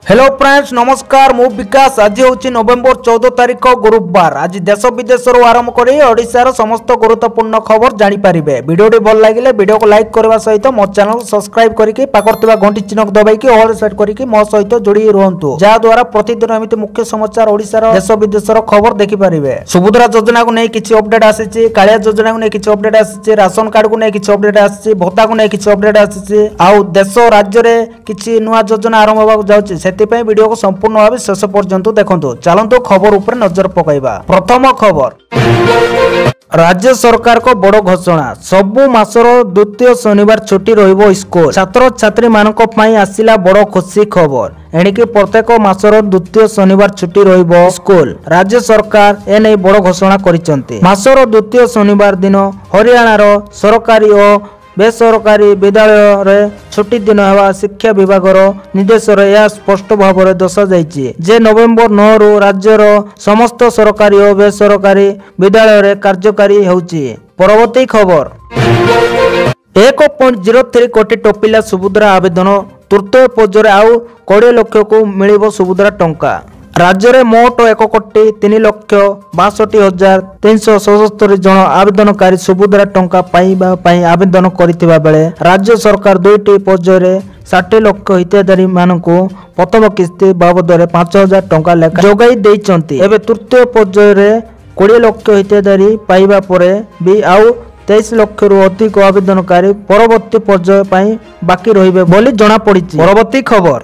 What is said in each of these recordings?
Hello friends नमस्कार मु विकास। आज हूँ नवेम्बर 14 तारिख गुरुवार। आज देश विदेश आरंभ कर ओडिशार समस्त गुरुत्वपूर्ण खबर जानीपारे। वीडियो भल लगे वीडियो को लाइक करने सहित मो चैनल को सब्सक्राइब करके पाखर घंटी चिन्ह दबाई ऑल सेट करके मो सहित जोड़ी रुहतु, जहाद्वारा प्रतिदिन एमती मुख्य समाचार ओडिशार देश विदेश खबर देखिपारे। सुभद्रा योजना को नहीं किसी अपडेट आसी, कालिया योजना को नहीं किसी अपडेट आसी, राशन कार्ड को नहीं किसी अपडेट आसी, भत्ता को नहीं किसी अपडेट आसी, आउ देश राज्य में किसी नुआ योजना आरंभ होगा जाऊँगी। से वीडियो को संपूर्ण भाव शेष पर्यंत देखंतु। चलंतु खबर उपर नजर पकाइबा। प्रथम खबर, राज्य सरकार को बड़ घोषणा। सबु मासर द्वितीय शनिवार छुट्टी रहिबो स्कूल। छात्र छात्री मानक पई आसिला बड़ खुशी खबर। एणिकी प्रत्येक मासर द्वितीय शनिवार छुट्टी रहिबो स्कूल। राज्य सरकार एने बड़ घोषणा करिसंती। मासर द्वितीय शनिवार दिन हरियाणा रो सरकारी और बेसरकारी विद्यालय रे छुट्टी दिन हेवा शिक्षा विभाग निर्देश यह स्पष्ट भाव में दर्शा जे नवेम्बर 9 रु राज्यर समस्त सरकारी और बेसरकारी विद्यालय रे कार्यकारी होउची। परवर्ती खबर, 1.03 कोटी टपिला सुभद्रा आवेदन। तृतीय पर्यायर आउ 20 लाख को मिलिबो सुभद्रा टंका। राज्य में मोट 1,62,62,377 जन आवेदनकारी सुभद्रा टंका पाइबा आवेदन करथिबा बेले राज्य सरकार दुईटी पर्यायर 60 लाख हिताधारी मानकु प्रथम किस्ती बाबद 5,000 टंका लेखा जोगाई देइचंती। एबे तृतीय पर्यायर 20 लाख हिताधारी पाइबा परे भी आउ 23 लाख रु अधिक आवेदनकारी परवर्ती पर्याय पाई बाकी रहिबे बोली जणा पड़िछि। परवर्ती खबर,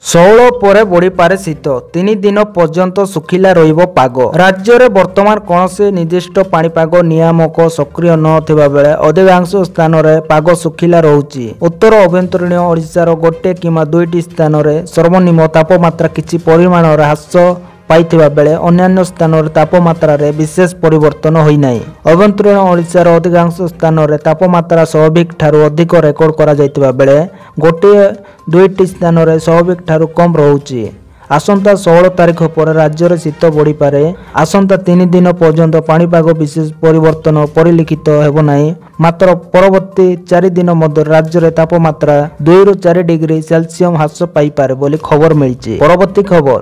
16 पर बढ़ी पारे शीत। 3 दिन पर्यंत सुखिला रहिबो पाग। राज्य में वर्तमान कौनसी निर्दिष्ट पाणीपाग नियामक सक्रिय नथिबा बेले अधिकांश स्थान रे पाग सुखिला रहुची। उत्तर अभ्यंतरीण ओडिशार गोटे किमा दुईटी स्थान रे सर्वनिम्न तापमात्रा किछि परिमाण ह्रास पाइथिबा बेले अन्य स्थान रे तापमात्रा रे विशेष परिवर्तन होई नाही। अभ्यंतरीण ओडिशार अधिकांश स्थान रे तापमात्रा स्वाभाविक ठारू अधिक रेकर्ड करा जायतिबा बेले गोटे दुईटी स्थान रे स्वाभाविक ठारू कम रहुची। आसंता 16 तारिख पर राज्य में शीत बढ़ी पारे। आसंता 3 दिन पर्यंत पाणीपाग विशेष परिवर्तन परिलिखित हेबो नाही। मात्र परवर्ती 4 दिन मध्य राज्य में तापमात्रा 2 रु 4 डिग्री सेल्सियस ह्रास पाई पारे बोली खबर मिली। परवर्ती खबर,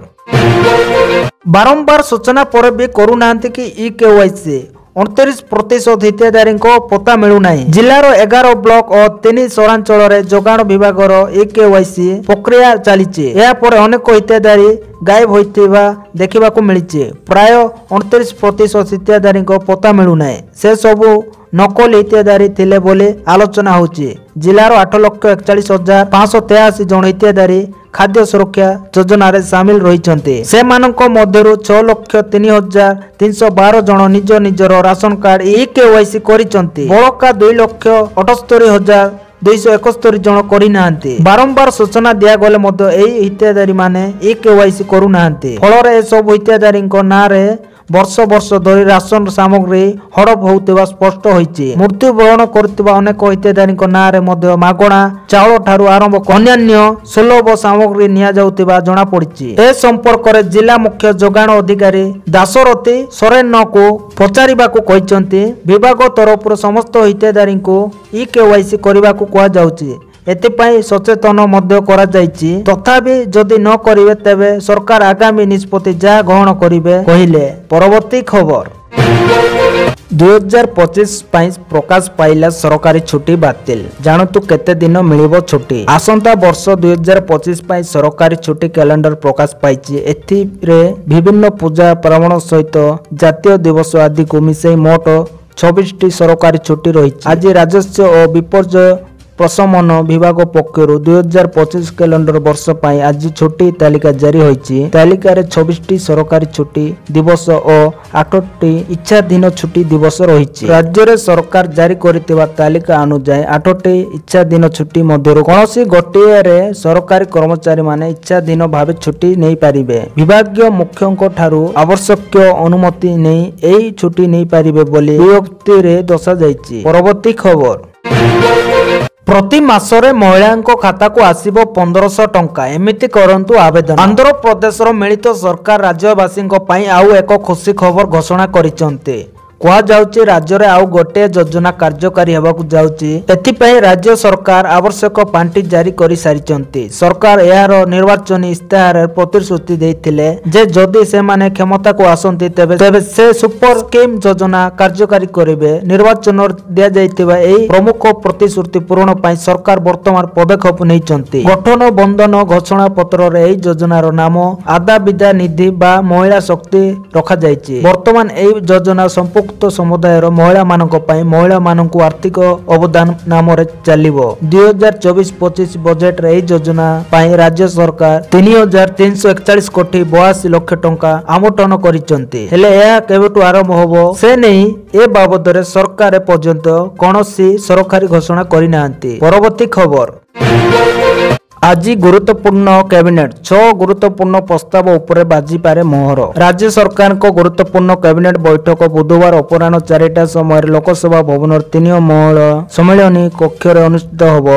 बारंबार सूचना पर भी करूना कि ई-केवाईसी 29% हिताधारी पता मिलूना। जिलार 11 ब्लॉक और 3 सहरांचल में जोगाण विभाग ई-केवाईसी प्रक्रिया चली। यापर अनेक हिताधारी गायब होइथिबा देखिबाकू मिली। प्राय 29% हिताधारी पता मिलूना। से सबू नकल हिताधारी थिले बोली आलोचना होची। जिलार 8,41,583 जन हिताधारी खाद्य सुरक्षा योजना रे शामिल रही। से मानक मध्यरु 6,03,312 जन निज निजर राशन कार्ड ई-केवाईसी करिसंती। बळका 2,78,271 जन करिनांती। बारंबार सूचना दिया गले मध्य एही हिताधारी माने ई-केवाईसी करूनांती। फलरे ए सब हिताधारी ना रे वर्ष वर्ष धरी राशन सामग्री हड़प होउतिबा स्पष्ट होईची। मृत्युवरण करथिबा अनेक हिताधारी नाँ रे मध्य मागणा चाउल ठारू आरंभ अन्यान्य सुलभ सामग्री निया जाउतिबा जणा पड़िची। ए संपर्क रे जिला मुख्य जोगाण अधिकारी दासरथी सोरेन को पचारिबाकू कहिसंती। विभाग तरफ समस्त हिताधारी को ई-केवाईसी करबाकू कहा जाउची। एथिपाई सचेतन मध्य करा जायछि। तथापि जदि न करिवे तेबे सरकार आगामी निष्पत्ति जा ग्रहण करिवे कहिले। परवर्ती खबर, 2025 प्रकाश पाइला सरकारी छुट्टी बातिल। जानतु केते दिन मिलिबो छुट्टी। आसंता वर्ष 2025 सरकारी छुट्टी कैलेंडर प्रकाश पाइछि। एथिरे विभिन्न पूजा पार्वण सहित जातीय दिवस आदि को मिसई मोट 26टी सरकारी छुट्टी रही। आज राजस्व और विपर्यय प्रशमन विभाग पक्षर 2025 कैलेंडर वर्ष पाई आज छुट्टी तालिका जारी होईची। तालिका रे 26टी सरकारी छुट्टी दिवस और 8टी इच्छाधीन छुट्टी दिवस रही। राज्य रे सरकार जारी करथिबा तालिका अनुसार 8टी इच्छाधीन छुट्टी मध्यरु कोनोसी गोटिए रे सरकारी कर्मचारी माने इच्छाधीन भावे छुट्टी नहीं पारिबे। विभागीय मुख्यଙ୍କ ठारू आवश्यक अनुमति नहीं एही छुट्टी नहीं पारिबे बोली विज्ञप्ति रे दर्शा जायछि। परवर्ती खबर, प्रति मासरे महिला खाता को आसीबो 1500 टंका। एमिति करंतु आवेदन। आंध्र प्रदेश मिलित सरकार राज्यवासी आउ एक खुशी खबर घोषणा करिसंते। କୁହାଯାଉଛି ରାଜ୍ୟରେ ଆଉ ଗୋଟିଏ ଯୋଜନା କାର୍ଯ୍ୟକାରୀ ହେବାକୁ ଯାଉଛି। ଏଥିପାଇଁ ରାଜ୍ୟ ସରକାର ଆବଶ୍ୟକ ପାଣ୍ଠି ଜାରି କରିସାରିଛନ୍ତି। ସରକାର ଏହାର ନିର୍ବାଚନୀ ଇସ୍ତାହାରରେ ପ୍ରତିଶ୍ରୁତି ଦେଇଥିଲେ ଯେ ଯଦି ସେମାନେ କ୍ଷମତାକୁ ଆସନ୍ତି ତେବେ ସେ ସୁପର ସ୍କିମ୍ ଯୋଜନା କାର୍ଯ୍ୟକାରୀ କରିବେ। ନିର୍ବାଚନରେ ଦିଆଯାଇଥିବା ଏହି ପ୍ରମୁଖ ପ୍ରତିଶ୍ରୁତି ପୂରଣ ପାଇଁ ସରକାର ବର୍ତ୍ତମାନ ପଦକ୍ଷେପ ନେଇଛନ୍ତି। ଗଠନ ବନ୍ଧନ ଘୋଷଣା ପତ୍ରରେ ଏହି ଯୋଜନାର ନାମ ଆଦା ବିଦା ନିଧି ବା ମହିଳା ଶକ୍ତି ରଖାଯାଇଛି। ବର୍ତ୍ତମାନ ଏହି ଯୋଜନା ସମ୍ପୃକ୍ତ ସମୁଦାୟର ମହିଳାମାନଙ୍କ ପାଇଁ ମହିଳାମାନଙ୍କୁ ଆର୍ଥିକ ଅବଦାନ ନାମରେ ଚାଲିବ। 2024-25 ବଜେଟରେ ଏହି ଯୋଜନା ପାଇଁ ରାଜ୍ୟ ସରକାର 3,341 କୋଟି 82 ଲକ୍ଷ ଟଙ୍କା ଆବଣ୍ଟନ କରିଛନ୍ତି। ହେଲେ ଏହା କେବେଠୁ ଆରମ୍ଭ ହେବ ସେ ନେଇ ଏ ବାବଦରେ ସରକାର ଏପର୍ଯ୍ୟନ୍ତ କୌଣସି ସରକାରୀ ଘୋଷଣା କରିନାହାନ୍ତି। ପରବର୍ତ୍ତୀ ଖବର। ଆଜି ଗୁରୁତ୍ୱପୂର୍ଣ୍ଣ କ୍ୟାବିନେଟ 6 ଗୁରୁତ୍ୱପୂର୍ଣ୍ଣ ପ୍ରସ୍ତାବ ଉପରେ ବାଜିପାରେ ମୋହର। ରାଜ୍ୟ ସରକାରଙ୍କ ଗୁରୁତ୍ୱପୂର୍ଣ୍ଣ କ୍ୟାବିନେଟ ବୈଠକ ବୁଧବାର ଅପରାହ୍ନ 4ଟା ସମୟରେ ଲୋକସଭା ଭବନର 3 ମହଲା ସମ୍ମିଳନୀ କକ୍ଷରେ ଅନୁଷ୍ଠିତ ହେବ।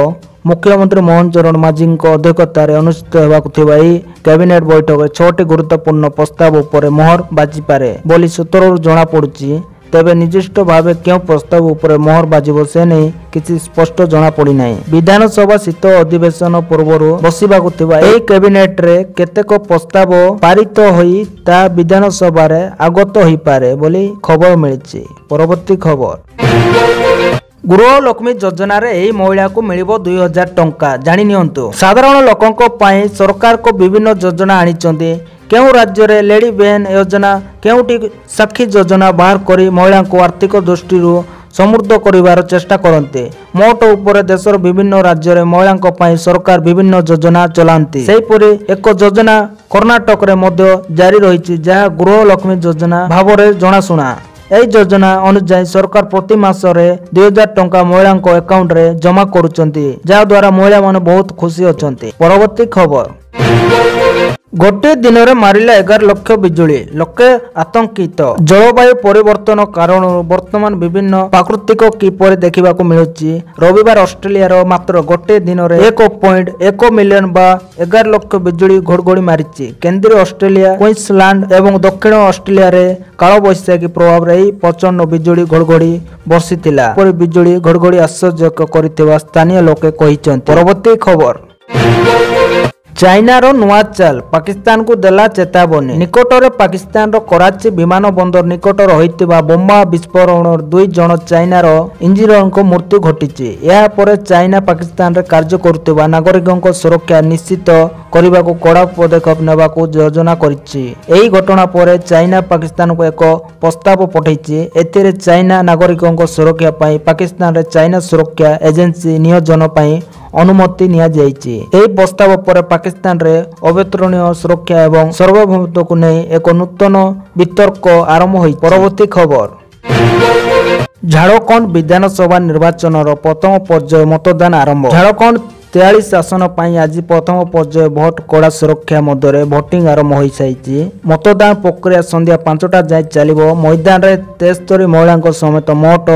ମୁଖ୍ୟମନ୍ତ୍ରୀ ମୋହନ ଚରଣ ମାଝୀଙ୍କ ଅଧ୍ୟକ୍ଷତାରେ ଅନୁଷ୍ଠିତ ହେବାକୁ ଥିବା ଏହି କ୍ୟାବିନେଟ ବୈଠକରେ 6ଟି ଗୁରୁତ୍ୱପୂର୍ଣ୍ଣ ପ୍ରସ୍ତାବ ଉପରେ ମୋହର ବାଜିପାରେ ବୋଲି ସୂତ୍ରରୁ ଜଣାପଡୁଛି। ତେବେ ନିର୍ଦ୍ଦିଷ୍ଟ ଭାବେ କେଉଁ ପ୍ରସ୍ତାବ ଉପରେ ମୋହର ବାଜିବ ସେ ନେଇ କିଛି ସ୍ପଷ୍ଟ ଜଣାପଡିନାହିଁ। ବିଧାନସଭା ଶୀତ ଅଧିବେଶନ ପୂର୍ବରୁ ବସିବାକୁ ଥିବା ଏହି କ୍ୟାବିନେଟରେ କେତେକ ପ୍ରସ୍ତାବ ପାରିତ ହୋଇ ତାହା ବିଧାନସଭାରେ ଆଗତ ହୋଇପାରେ ବୋଲି ଖବର ମିଳିଛି। ପରବର୍ତ୍ତୀ ଖବର। ଗୃହଲକ୍ଷ୍ମୀ ଯୋଜନାରେ ଏହି ମହିଳାକୁ ମିଳିବ 2,000 ଟଙ୍କା। ଜାଣି ନିଅନ୍ତୁ ସାଧାରଣ ଲୋକଙ୍କ ପାଇଁ ସରକାରଙ୍କ ବିଭିନ୍ନ ଯୋଜନା ଆଣିଛନ୍ତି। କେଉଁ ରାଜ୍ୟରେ ଲେଡି ବେହେନ ଯୋଜନା, କେଉଁଠି ସାକ୍ଷୀ ଯୋଜନା ବାହାର କରି ମହିଳାଙ୍କୁ ଆର୍ଥିକ ଦୃଷ୍ଟିରୁ ସମୃଦ୍ଧ କରିବାର ଚେଷ୍ଟା କରନ୍ତି। ମୋଟ ଉପରେ ଦେଶର ବିଭିନ୍ନ ରାଜ୍ୟରେ ମହିଳାଙ୍କ ପାଇଁ ସରକାର ବିଭିନ୍ନ ଯୋଜନା ଚଲାନ୍ତି। ସେହିପରି ଏକ ଯୋଜନା କର୍ଣ୍ଣାଟକରେ ମଧ୍ୟ ଜାରି ରହିଛି ଯାହା ଗୃହଲକ୍ଷ୍ମୀ ଯୋଜନା ଭାବରେ ଜଣାଶୁଣା। ଏହି ଯୋଜନା ଅନୁଯାୟୀ ସରକାର ପ୍ରତି ମାସରେ 2,000 ଟଙ୍କା ମହିଳାଙ୍କ ଆକାଉଣ୍ଟରେ ଜମା କରୁଛନ୍ତି, ଯାହାଦ୍ୱାରା ମହିଳାମାନେ ବହୁତ ଖୁସି ଅଛନ୍ତି। ପରବର୍ତ୍ତୀ ଖବର। ଗୋଟିଏ ଦିନରେ ମାରିଲା 11 ଲକ୍ଷ ବିଜୁଳି, ଲୋକେ ଆତଙ୍କିତ। ଜଳବାୟୁ ପରିବର୍ତ୍ତନ କାରଣରୁ ବର୍ତ୍ତମାନ ବିଭିନ୍ନ ପ୍ରାକୃତିକ କିପରି ଦେଖିବାକୁ ମିଳୁଛି। ରବିବାର ଅଷ୍ଟ୍ରେଲିଆର ମାତ୍ର ଗୋଟିଏ ଦିନରେ 1.1 ମିଲିୟନ ବା 11 ଲକ୍ଷ ବିଜୁଳି ଘଡ଼ଘଡ଼ି ମାରିଛି। କେନ୍ଦ୍ରୀୟ ଅଷ୍ଟ୍ରେଲିଆ, କୁଇନ୍ସଲ୍ୟାଣ୍ଡ ଏବଂ ଦକ୍ଷିଣ ଅଷ୍ଟ୍ରେଲିଆରେ କାଳବୈଶାଖୀ ପ୍ରଭାବରେ ଏହି ପ୍ରଚଣ୍ଡ ବିଜୁଳି ଘଡ଼ଘଡ଼ି ବର୍ଷିଥିଲା। ଏପରି ବିଜୁଳି ଘଡ଼ଘଡ଼ି ଆଶ୍ଚର୍ଯ୍ୟ କରିଥିବା ସ୍ଥାନୀୟ ଲୋକେ କହିଛନ୍ତି। ପରବର୍ତ୍ତୀ ଖବର। ଚାଇନାର ନୂଆ ଚାଲ, ପାକିସ୍ତାନକୁ ଦେଲା ଚେତାବନୀ। ନିକଟରେ ପାକିସ୍ତାନର କରାଚି ବିମାନ ବନ୍ଦର ନିକଟରେ ହୋଇଥିବା ବୋମା ବିସ୍ଫୋରଣରେ 2 ଜଣ ଚାଇନାର ଇଞ୍ଜିନିୟରଙ୍କ ମୃତ୍ୟୁ ଘଟିଛି। ଏହାପରେ ଚାଇନା ପାକିସ୍ତାନରେ କାର୍ଯ୍ୟ କରୁଥିବା ନାଗରିକଙ୍କ ସୁରକ୍ଷା ନିଶ୍ଚିତ କରିବାକୁ କଡ଼ା ପଦକ୍ଷେପ ନେବାକୁ ଯୋଜନା କରିଛି। ଏହି ଘଟଣା ପରେ ଚାଇନା ପାକିସ୍ତାନକୁ ଏକ ପ୍ରସ୍ତାବ ପଠାଇଛି। ଏଥିରେ ଚାଇନା ନାଗରିକଙ୍କ ସୁରକ୍ଷା ପାଇଁ ପାକିସ୍ତାନରେ ଚାଇନା ସୁରକ୍ଷା ଏଜେନ୍ସି ନିୟୋଜନ ପାଇଁ ଅନୁମତି ନିଆଯାଇଛି। ଏହି ପ୍ରସ୍ତାବ ପରେ ପାକିସ୍ତାନରେ ଅଭ୍ୟନ୍ତରୀଣ ସୁରକ୍ଷା ଏବଂ ସାର୍ବଭୌମତ୍ୱକୁ ନେଇ ଏକ ନୂତନ ବିତର୍କ ଆରମ୍ଭ ହୋଇଛି। ପରବର୍ତ୍ତୀ ଖବର। ଝାଡ଼ଖଣ୍ଡ ବିଧାନସଭା ନିର୍ବାଚନର ପ୍ରଥମ ପର୍ଯ୍ୟାୟ ମତଦାନ ଆରମ୍ଭ। ଝାଡ଼ଖଣ୍ଡ 43 ଆସନ ପାଇଁ ଆଜି ପ୍ରଥମ ପର୍ଯ୍ୟାୟ ଭୋଟ କଡ଼ା ସୁରକ୍ଷା ମଧ୍ୟରେ ଭୋଟିଂ ଆରମ୍ଭ ହୋଇସାରିଛି। ମତଦାନ ପ୍ରକ୍ରିୟା ସନ୍ଧ୍ୟା 5ଟା ଯାଏଁ ଚାଲିବ। ମଇଦାନରେ 73 ମହିଳାଙ୍କ ସମେତ ମୋଟ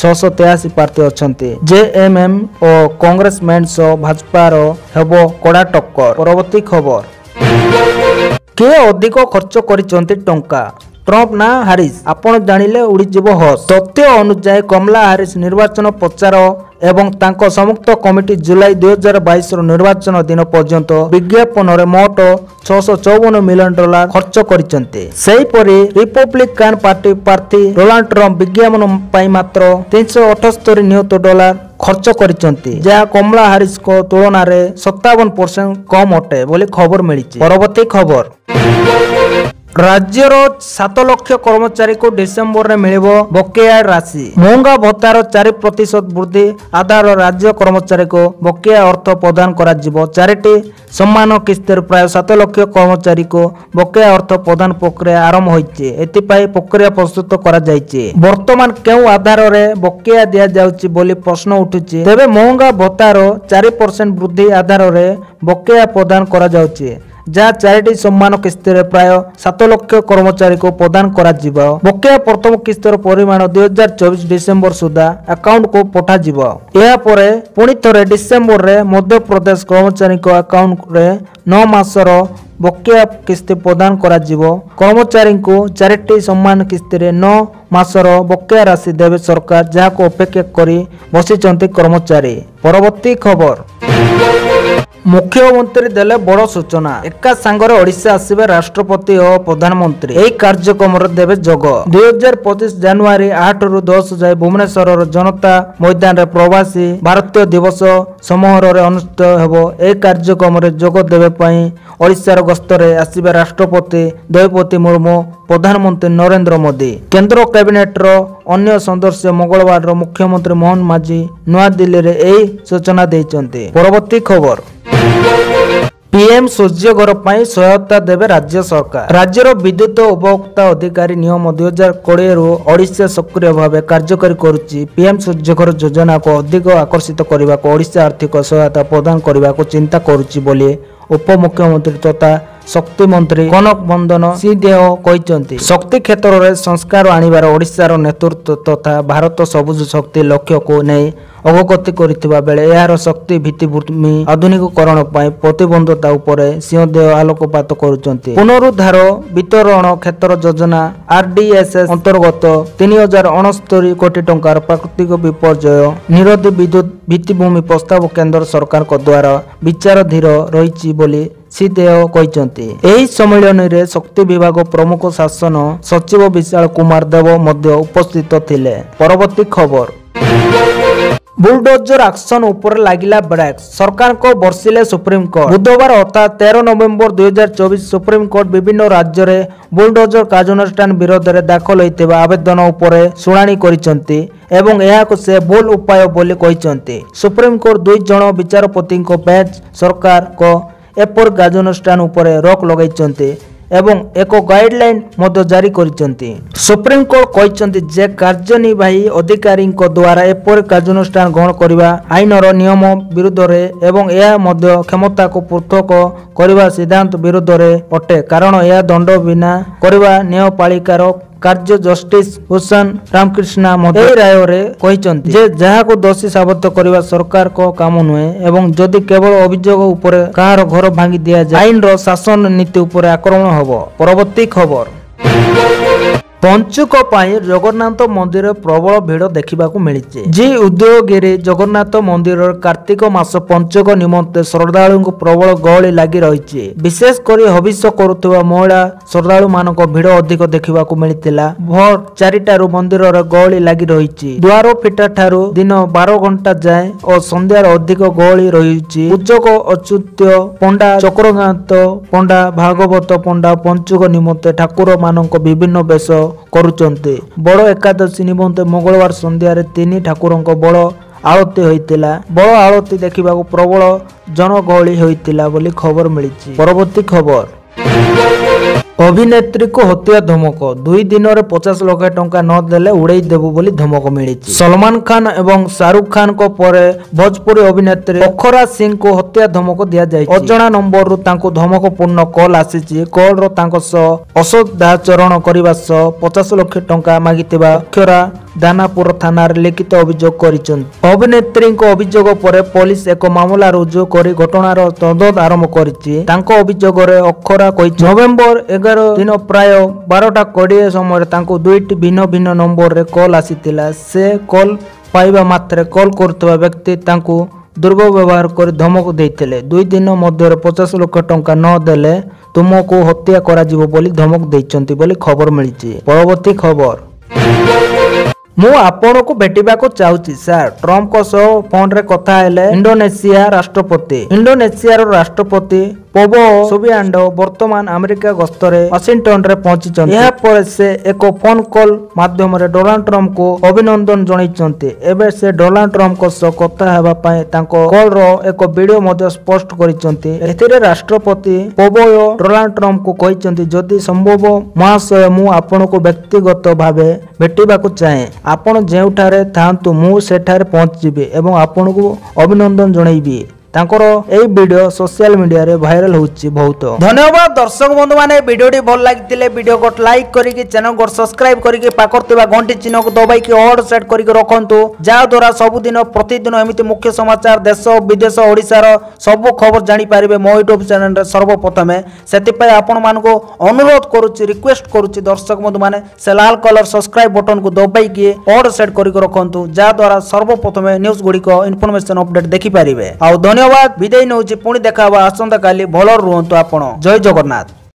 683 ପ୍ରାର୍ଥୀ ଅଛନ୍ତି। ଜେଏମ୍ଏମ୍ ଓ କଂଗ୍ରେସ ମେଣ୍ଟ ସହ ଭାଜପାର ହେବ କଡ଼ା ଟକ୍କର। ପରବର୍ତ୍ତୀ ଖବର। କିଏ ଅଧିକ ଖର୍ଚ୍ଚ କରିଛନ୍ତି ଟଙ୍କା, ଟ୍ରମ୍ପ ନା ହାରିସ୍? ଆପଣ ଜାଣିଲେ ଉଡ଼ିଯିବ ହସ। ତଥ୍ୟ ଅନୁଯାୟୀ କମଲା ହାରିସ୍ ନିର୍ବାଚନ ପ୍ରଚାର ଏବଂ ତାଙ୍କ ସଂଯୁକ୍ତ କମିଟି ଜୁଲାଇ 2022ର ନିର୍ବାଚନ ଦିନ ପର୍ଯ୍ୟନ୍ତ ବିଜ୍ଞାପନରେ ମୋଟ $654 ମିଲିୟନ ଖର୍ଚ୍ଚ କରିଛନ୍ତି। ସେହିପରି ରିପବ୍ଲିକାନ ପାର୍ଟି ପ୍ରାର୍ଥୀ ଡୋନାଲ୍ଡ ଟ୍ରମ୍ପ ବିଜ୍ଞାପନ ପାଇଁ ମାତ୍ର $378 ନିୟୁତ ଖର୍ଚ୍ଚ କରିଛନ୍ତି, ଯାହା କମଲା ହାରିସ୍ଙ୍କ ତୁଳନାରେ 57% କମ୍ ଅଟେ ବୋଲି ଖବର ମିଳିଛି। ପରବର୍ତ୍ତୀ ଖବର। ରାଜ୍ୟର 7 ଲକ୍ଷ କର୍ମଚାରୀଙ୍କୁ ଡିସେମ୍ବରରେ ମିଳିବ ବକେୟା ରାଶି। ମହଙ୍ଗା ଭତ୍ତାର 4% ବୃଦ୍ଧି ଆଧାରରେ ରାଜ୍ୟ କର୍ମଚାରୀଙ୍କୁ ବକେୟା ଅର୍ଥ ପ୍ରଦାନ କରାଯିବ। 4ଟି ସମାନ କିସ୍ତିରେ ପ୍ରାୟ 7 ଲକ୍ଷ କର୍ମଚାରୀଙ୍କୁ ବକେୟା ଅର୍ଥ ପ୍ରଦାନ ପ୍ରକ୍ରିୟା ଆରମ୍ଭ ହୋଇଛି। ଏଥିପାଇଁ ପ୍ରକ୍ରିୟା ପ୍ରସ୍ତୁତ କରାଯାଇଛି। ବର୍ତ୍ତମାନ କେଉଁ ଆଧାରରେ ବକେୟା ଦିଆଯାଉଛି ବୋଲି ପ୍ରଶ୍ନ ଉଠୁଛି। ତେବେ ମହଙ୍ଗା ଭତ୍ତାର 4% ବୃଦ୍ଧି ଆଧାରରେ ବକେୟା ପ୍ରଦାନ କରାଯାଉଛି। जहाँ 4टी सम्मान किस्ती प्राय 7 लाख कर्मचारी को प्रदान करा जिवो। बकेया प्रथम किस्तर परिमाण 2024 डिसेंबर सुधा अकाउंट को पठा जिवो। या परे पुणी थरे डिसेंबर रे मध्य प्रदेश कर्मचारी को अकाउंट रे 9 मासर बकेया किस्ती प्रदान करा जिवो। कर्मचारी को 4टी सम्मान किस्ती रे 9 मासर बकेया राशि देवे सरकार, जहाँ को अपेक्षा करी बसिचंती कर्मचारी। परवर्ती खबर मुख्यमंत्री देले बड़ सूचना। एका सांगरे ओडिशा आसिबे राष्ट्रपति और प्रधानमंत्री। एही कार्यक्रम देवे जोग। 2025 जनवरी 8 रु 10 जाए भुवनेश्वर जनता मैदान रे प्रवासी भारतीय दिवस समारोह अनुष्ठित हेबो। एही कार्यक्रम रे जोग देवे पई ओडिशार गस्तरे आसिबे राष्ट्रपति द्रौपदी मुर्मू, प्रधानमंत्री नरेंद्र मोदी। केंद्र कैबिनेट रो अन्य सदस्य मंगलवार रो मुख्यमंत्री मोहन माझी नवा दिल्ली रे एही सूचना दैचंती। परवर्ती खबर पीएम सूर्य घर पर सहायता देवे राज्य सरकार। राज्यर विद्युत उपभोक्ता अधिकारी नियम 2020 रु ओडिशा सक्रिय भाव कार्यकारी करुच्ची। पीएम सूर्य घर योजना को अधिक आकर्षित करने को ओडिशा आर्थिक सहायता प्रदान करने को चिंता करुच्ची बोली उपमुख्यमंत्री तथा शक्ति मंत्री कनक बंदन सिंहदेव कहते। शक्ति क्षेत्र में संस्कार आनिबार ओडिशार नेतृत्व तथा भारत सबुज शक्ति लक्ष्य को नहीं अवगति करिथिबा बेले यार शक्ति भित्तिभूमि आधुनिकीकरण पर प्रतिबंधता उपरे सिंहदेव आलोकपात करुचंती। पुनरुद्धार वितरण क्षेत्र योजना आरडीएसएस अंतर्गत 3069 कोटी टंकार प्राकृतिक विपर्यय निरोधी विद्युत भित्तिभूमि प्रस्ताव केंद्र सरकार को द्वारा विचाराधीन रही बोली सिंहदेव कहते। एही सम्मेलन रे शक्ति विभाग प्रमुख शासन सचिव विशाल कुमार देव मध्य उपस्थित थिले। परवर्ती खबर बुलडोजर एक्शन ऊपर लागिला ब्रेक। सरकार को बर्षिले सुप्रीम कोर्ट। बुधवार अर्थात 13 नवेम्बर 2024 सुप्रीम कोर्ट विभिन्न राज्य रे बुलडोजर कार्यानुष्ठान विरोध में दाखल होइतिबा आवेदन उपरे शुणाणी करिसंती एवं एहाको से भूल उपाय बोली कहिसंती। सुप्रीम कोर्ट 2 जण विचारपति को बेंच सरकार को एपर कार्यानुष्ठान उपरे रोक लगाइसंती एवं एक गाइडलाइन मध्य जारी करिसंती। सुप्रीम कोर्ट कहते जे कार्यनिर्वाही अधिकारी द्वारा एपर कार्यानुष्ठान ग्रहण करने आईनर नियम विरुद्ध रे एवं यह मध्य क्षमता को पृथक करने सिद्धांत विरुद्ध रे अटे, कारण यह दंड बिना करने न्यायपालिकार कार्य जस्टिस हुसैन रामकृष्ण मध्य राय रे कहते जे जहाँ को दोषी साबित करने सरकार को काम नुहे एवं जदि केवल अभियोग उपरे कहार घर भांगी दिया जाए आईन रो शासन नीति उपरे आक्रमण होबो। परवर्ती खबर पंचुक जगन्नाथ मंदिर प्रबल भिड़ देखा मिली। जी उदयगिरी जगन्नाथ मंदिर कार्तिक मास पंचक निमंते श्रद्धालु प्रबल गहली लगी रही। विशेषकर हविष करुवा महिला श्रद्धालु मान भिड़ अधिक देखा मिलता। भोर 4टारू मंदिर गहली लगी रही। द्वार फिटा ठारू दिन 12 घंटा जाए और संध्यार अधिक गहली रही। पूजक अच्युत पंडा, चक्रनाथ पंडा, भागवत पंडा पंचुक निमंते ठाकुर मान विभिन्न बेश करुचंते। बड़ एकादशी निमंते मंगलवार संध्या 3 ठाकुर बड़ आरती होइतिला। बड़ आरती देखा प्रबल जनगहली होइतिला बोली खबर मिली। परवर्ती खबर अभिनेत्री को हत्या धमक। 2 दिन में 50 लाख टंका न देले उड़ाई देबो बोली धमक मिली। सलमान खान एवं शाहरुख खान को परे भोजपुरी अभिनेत्री अखरा सिंह को हत्या धमक दिया जाय। अजଣା नंबर रु तांको धमक पूर्ण कॉल आसीची। कॉल रो तांको सह असदाचरण करबा सह 50 लाख टंका मागितिबा अखरा दानापुर थाना लिखित अभियोग करिसंती। अभिनेत्री को अभियोग पर पुलिस एक मामला रुजु करी घटनार तदंत आरंभ करिछि। तांको अभियोग रे अखरा कहि नवेम्बर 11 दिन प्राय 12:20 समय तांको 2टी भिन्न भिन्न नंबर रे कॉल आसीतिला। से कॉल पाइबा मात्रे कॉल करथवा व्यक्ति तांको दुर्व्यवहार कर धमक देइथिले। 2 दिन मध्य 50 लाख टंका न देले तुमको हत्या करा जिवो बोली धमक देइचंती बोली खबर मिलिछि। परवर्ती खबर मु आपण को भेटिबा को चाहूची सर। ट्रम्प को सह फोन रे कथा हेले इंडोनेशिया राष्ट्रपति। इंडोनेशिया रो राष्ट्रपति पोबो सुबियांडो वर्तमान अमेरिका गस्तरे वाशिंगटन रे पहुंची। यह पर से एक फोन कॉल माध्यम रे डोनाल्ड ट्रम्प को अभिनंदन जणाइचंती। एबे से डोनाल्ड ट्रम्प को सह कथा हेबा पय तांको कॉल रो एक वीडियो मध्ये पोस्ट करिचंती। एथिरे राष्ट्रपति पोबो डोनाल्ड ट्रम्प को कहिचंती जदि संभव महाशय मु आपण को व्यक्तिगत भावे भेटिबा को चाहे। आपण जेउठारे थांतु मु सेठारे पहुंच जिबे एवं आपण को अभिनंदन जणाइबी। तांकर एई वीडियो सोशल मीडिया रे वायरल होउची बहुत। धन्यवाद दर्शक बंधु माने वीडियोटी भल लागितिले वीडियो को लाइक करिकि चैनल को सब्सक्राइब करिकि पाकरतिबा घंटी चिन्ह को दबाई कि ऑल सेट करिकि रखंतु जा द्वारा सब दिन प्रतिदिन एमिति मुख्य समाचार देश विदेश ओडिसा रो सब खबर जानि पारिबे मो यूट्यूब चैनल रे सर्वप्रथमे। सेति पय आपण मान को अनुरोध करूची रिक्वेस्ट करूची दर्शक बंधु माने से लाल कलर सब्सक्राइब बटन को दबाई कि ऑल सेट करिकि रखंतु जा द्वारा सर्वप्रथमे न्यूज गुडी को इन्फॉर्मेशन अपडेट देखि पारिबे। आ धन्यवाद विदाई नउची पुणी देखा आसंता काली भल रुहंतु आपण। जय जगन्नाथ।